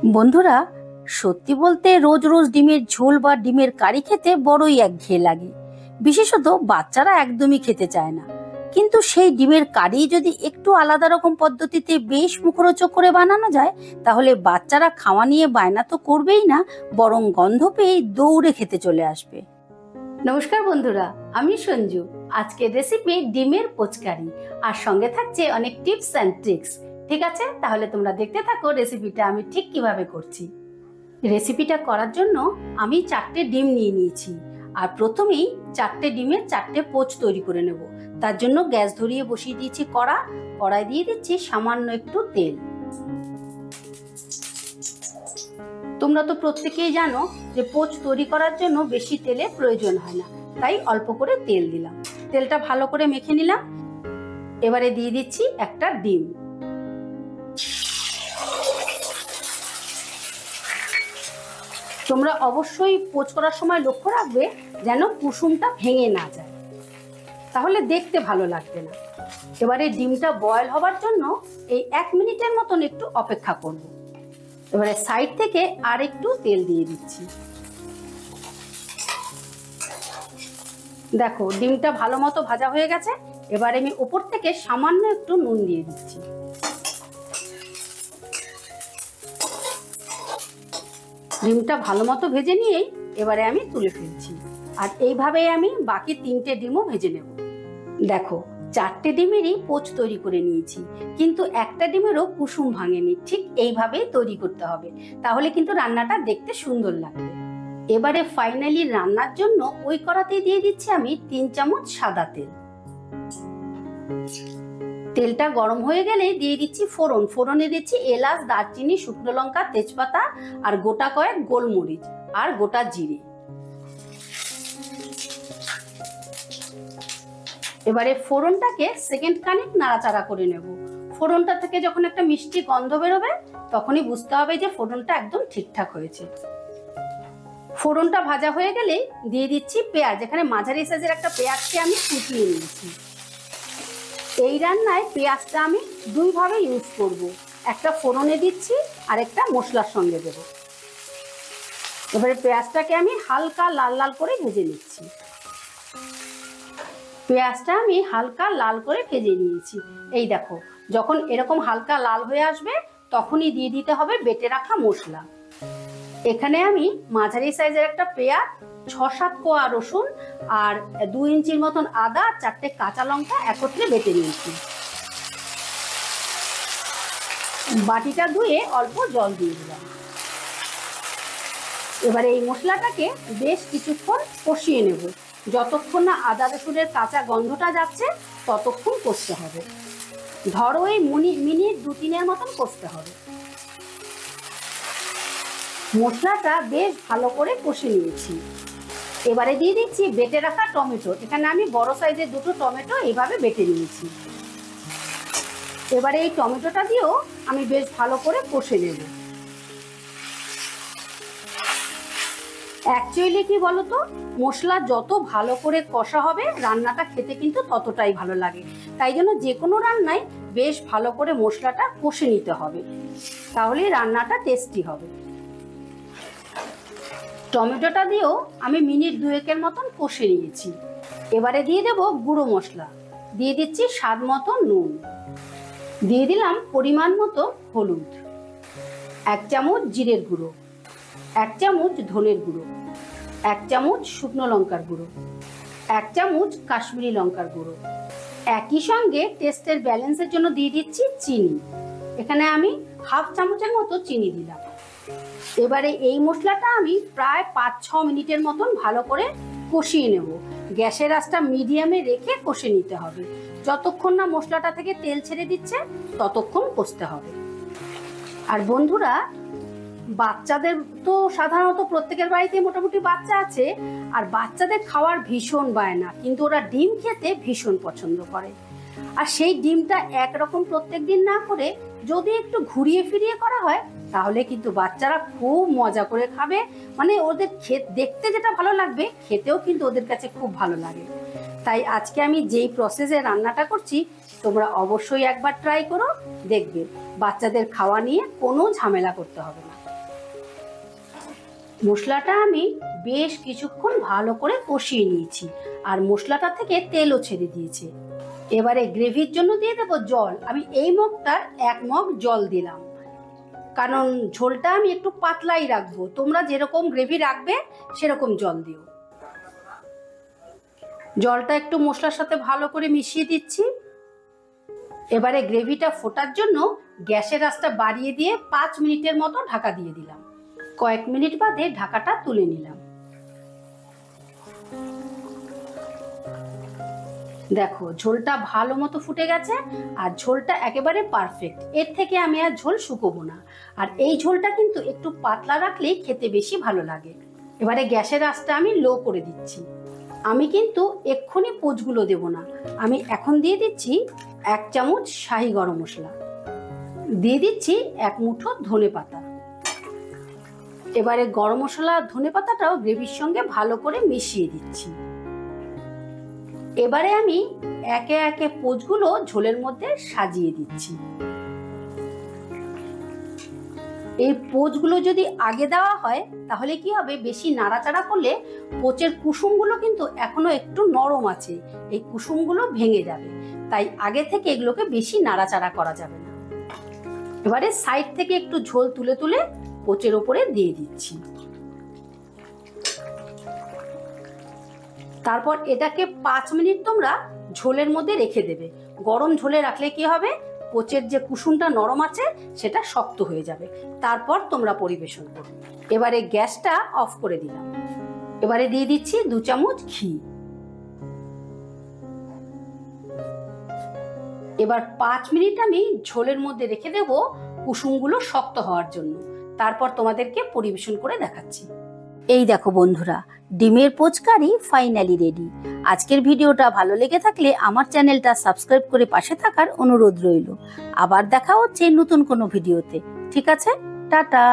বন্ধুরা, সত্যি বলতে রোজ রোজ ডিমের ঝোল বা ডিমের কারি খেতে বড়ই একঘেয়ে লাগে। বিশেষত বাচ্চারা একদমই খেতে চায় না। কিন্তু সেই ডিমের কারি যদি একটু আলাদা রকম পদ্ধতিতে বেশ মুখরোচক করে বানানো যায়, তাহলে বাচ্চারা খাওয়া নিয়ে বায়না তো করবেই না, বরং গন্ধ পেয়ে দৌড়ে খেতে চলে আসবে। নমস্কার বন্ধুরা, আমি সঞ্জু। আজকের রেসিপি ডিমের পোচকারি, আর সঙ্গে থাকছে অনেক টিপস অ্যান্ড ট্রিক্স। ঠিক আছে, তাহলে তোমরা দেখতে থাকো রেসিপিটা আমি ঠিক কিভাবে করছি। রেসিপিটা করার জন্য আমি 4টে ডিম নিয়ে নিয়েছি, আর প্রথমেই 4টে ডিমের 4টে পোচ তৈরি করে নেব। তার জন্য গ্যাস ধরিয়ে বসিয়ে দিয়েছি কড়াই দিয়ে দিচ্ছি সামান্য একটু তেল। তোমরা তো প্রত্যেকেই জানো যে পোচ তৈরি করার জন্য বেশি তেলের প্রয়োজন হয় না, তাই অল্প করে তেল দিলাম। তেলটা ভালো করে মেখে নিলাম। এবারে দিয়ে দিচ্ছি একটা ডিম। তোমরা অবশ্যই পোচ করার সময় লক্ষ্য রাখবে যেন কুসুমটা ভেঙে না যায়, তাহলে দেখতে ভালো লাগবে না। এবারে ডিমটা বয়েল হবার জন্য এই 1 মিনিটের মতন একটু অপেক্ষা করব। এবারে সাইড থেকে আর একটু তেল দিয়ে দিচ্ছি। দেখো ডিমটা ভালো মতো ভাজা হয়ে গেছে। এবারে আমি উপর থেকে সামান্য একটু নুন দিয়ে দিচ্ছি। ডিমটা ভালো মতো ভেজে নিয়েই এবারে আমি তুলে ফেলছি, আর এইভাবেই আমি বাকি 3টে ডিমও ভেজে নেব। দেখো 4টে ডিমেরই পোচ তৈরি করে নিয়েছি, কিন্তু একটা ডিমেরও কুসুম ভাঙেনি। ঠিক এইভাবেই তৈরি করতে হবে, তাহলে কিন্তু রান্নাটা দেখতে সুন্দর লাগবে। এবারে ফাইনালি রান্নার জন্য ওই কড়াতেই দিয়ে দিচ্ছি আমি 3 চামচ সাদা তেল। তেলটা গরম হয়ে গেলে দিয়ে দিচ্ছি ফোড়ন। ফোড়নে দিচ্ছি এলাচ, দারচিনি, শুকনো লঙ্কা, তেজপাতা, আর গোটা কয়েক গোলমরিচ আর গোটা জিরে। এবারে ফোড়নটাকে সেকেন্ড খানিক নাড়াচাড়া করে নেব। ফোড়নটা থেকে যখন একটা মিষ্টি গন্ধ বেরোবে, তখনই বুঝতে হবে যে ফোড়নটা একদম ঠিকঠাক হয়েছে। ফোড়নটা ভাজা হয়ে গেলে দিয়ে দিচ্ছি পেঁয়াজ। এখানে মাঝারি সাইজের একটা পেঁয়াজকে আমি কুচিয়ে নিয়েছি। এই রান্নায় পেঁয়াজটা আমি দুইভাবে ইউজ করব, একটা ফোড়নে দিচ্ছি আর একটা মশলার সঙ্গে দেব। এবারে পেঁয়াজটাকে আমি হালকা লাল লাল করে ভেজে নিচ্ছি। পেঁয়াজটা আমি হালকা লাল করে ভেজে নিয়েছি। এই দেখো, যখন এরকম হালকা লাল হয়ে আসবে, তখনই দিয়ে দিতে হবে বেটে রাখা মশলা। এখানে আমি মাঝারি সাইজের একটা পেঁয়াজ, 6-7 কোয়া রসুন আর 2 ইঞ্চির মতন আদা, 4টে কাঁচা লঙ্কা একত্রে বেটে নিয়েছি। বাটিটা ধুয়ে অল্প জল দিয়ে দিলাম। এবারে এই মশলাটাকে বেশ কিছুক্ষণ কষিয়ে নেব। যতক্ষণ না আদা রসুনের কাঁচা গন্ধটা যাচ্ছে ততক্ষণ কষতে হবে। ধরো এই মিনিট 2-3-এর মতন কষতে হবে। মশলাটা বেশ ভালো করে কষে নিয়েছি। এবারে দিয়ে দিচ্ছি বেটে রাখা টমেটো। এখানে আমি বড় সাইজের 2টো টমেটো এইভাবে বেটে নিয়েছি। এবারে এই টমেটোটা দিয়েও আমি বেশ ভালো করে কষে নেব। অ্যাকচুয়ালি কি বলতো, মশলা যত ভালো করে কষা হবে রান্নাটা খেতে কিন্তু ততটাই ভালো লাগে। তাই জন্য যে কোনো রান্নায় বেশ ভালো করে মশলাটা কষে নিতে হবে, তাহলে রান্নাটা টেস্টি হবে। টমেটোটা দিয়েও আমি মিনিট 2-এর মতন কষে নিয়েছি। এবারে দিয়ে দেব গুঁড়ো মশলা। দিয়ে দিচ্ছি স্বাদ মতো নুন, দিয়ে দিলাম পরিমাণ মতো হলুদ, 1 চামচ জিরের গুঁড়ো, 1 চামচ ধনের গুঁড়ো, 1 চামচ শুকনো লঙ্কার গুঁড়ো, 1 চামচ কাশ্মীরি লঙ্কার গুঁড়ো। একই সঙ্গে টেস্টের ব্যালেন্সের জন্য দিয়ে দিচ্ছি চিনি। এখানে আমি 1/2 চামচের মতো চিনি দিলাম। এবারে এই মশলাটা আমি প্রায় 5-6 মিনিটের মতন ভালো করে কষিয়ে নেব। গ্যাসের আঁচটা মিডিয়ামে রেখে কষে নিতে হবে। যতক্ষণ না মশলাটা থেকে তেল ছেড়ে দিচ্ছে ততক্ষণ কষতে হবে। আর বন্ধুরা, বাচ্চাদের তো সাধারণত প্রত্যেকের বাড়িতে মোটামুটি বাচ্চা আছে, আর বাচ্চাদের খাওয়ার ভীষণ বায়না, কিন্তু ওরা ডিম খেতে ভীষণ পছন্দ করে। আর সেই ডিমটা একরকম প্রত্যেক দিন না করে যদি একটু ঘুরিয়ে ফিরিয়ে করা হয়, তাহলে কিন্তু বাচ্চারা খুব মজা করে খাবে। মানে ওদের দেখতে যেটা ভালো লাগবে, খেতেও কিন্তু ওদের কাছে খুব ভালো লাগে। তাই আজকে আমি যেই প্রসেসে রান্নাটা করছি তোমরা অবশ্যই একবার ট্রাই করো, দেখবে বাচ্চাদের খাওয়া নিয়ে কোনো ঝামেলা করতে হবে না। মশলাটা আমি বেশ কিছুক্ষণ ভালো করে কষিয়ে নিয়েছি, আর মশলাটা থেকে তেলও ছেড়ে দিয়েছে। এবারে গ্রেভির জন্য দিয়ে দেবো জল। আমি এই মগটার 1 মগ জল দিলাম, কারণ ঝোলটা আমি একটু পাতলাই রাখবো। তোমরা যেরকম গ্রেভি রাখবে সেরকম জল দিও। জলটা একটু মশলার সাথে ভালো করে মিশিয়ে দিচ্ছি। এবারে গ্রেভিটা ফোটার জন্য গ্যাসের আঁচটা বাড়িয়ে দিয়ে 5 মিনিটের মতো ঢাকা দিয়ে দিলাম। কয়েক মিনিট বাদে ঢাকাটা তুলে নিলাম। দেখো ঝোলটা ভালো মতো ফুটে গেছে, আর ঝোলটা একেবারে পারফেক্ট। এর থেকে আমি আর ঝোল শুকোবো না। আর এই ঝোলটা কিন্তু একটু পাতলা রাখলেই খেতে বেশি ভালো লাগে। এবারে গ্যাসের আঁচটা আমি লো করে দিচ্ছি। আমি কিন্তু এক্ষুনি পোচগুলো দেব না, আমি এখন দিয়ে দিচ্ছি 1 চামচ শাহি গরম মশলা, দিয়ে দিচ্ছি 1 মুঠো ধনে পাতা। এবারে গরম মশলা ধনে পাতাটাও গ্রেভির সঙ্গে ভালো করে মিশিয়ে দিচ্ছি। এবারে আমি একে একে পোচগুলো ঝোলের মধ্যে সাজিয়ে দিচ্ছি। এই পোচগুলো যদি আগে দেওয়া হয় তাহলে কি হবে, বেশি নাড়াচাড়া করলে পোচের কুসুমগুলো কিন্তু এখনো একটু নরম আছে, এই কুসুমগুলো ভেঙে যাবে। তাই আগে থেকে এগুলোকে বেশি নাড়াচাড়া করা যাবে না। এবারে সাইড থেকে একটু ঝোল তুলে তুলে পোচের ওপরে দিয়ে দিচ্ছি। তারপর এটাকে 5 মিনিট তোমরা ঝোলের মধ্যে রেখে দেবে। গরম ঝোলে রাখলে কি হবে, পোচের যে কুসুমটা নরম আছে সেটা শক্ত হয়ে যাবে। তারপর তোমরা পরিবেশন করবে। এবারে গ্যাসটা অফ করে দিলাম। এবারে দিয়ে দিচ্ছি 2 চামচ ঘি। এবার 5 মিনিট আমি ঝোলের মধ্যে রেখে দেব কুসুমগুলো শক্ত হওয়ার জন্য। তারপর তোমাদেরকে পরিবেশন করে দেখাচ্ছি। এই দেখো বন্ধুরা, ডিমের পোচ কারি ফাইনালি রেডি। আজকের ভিডিওটা ভালো লেগে থাকলে আমার চ্যানেলটা সাবস্ক্রাইব করে পাশে থাকার অনুরোধ রইল। আবার দেখা হচ্ছে নতুন কোনো ভিডিওতে। ঠিক আছে, টাটা।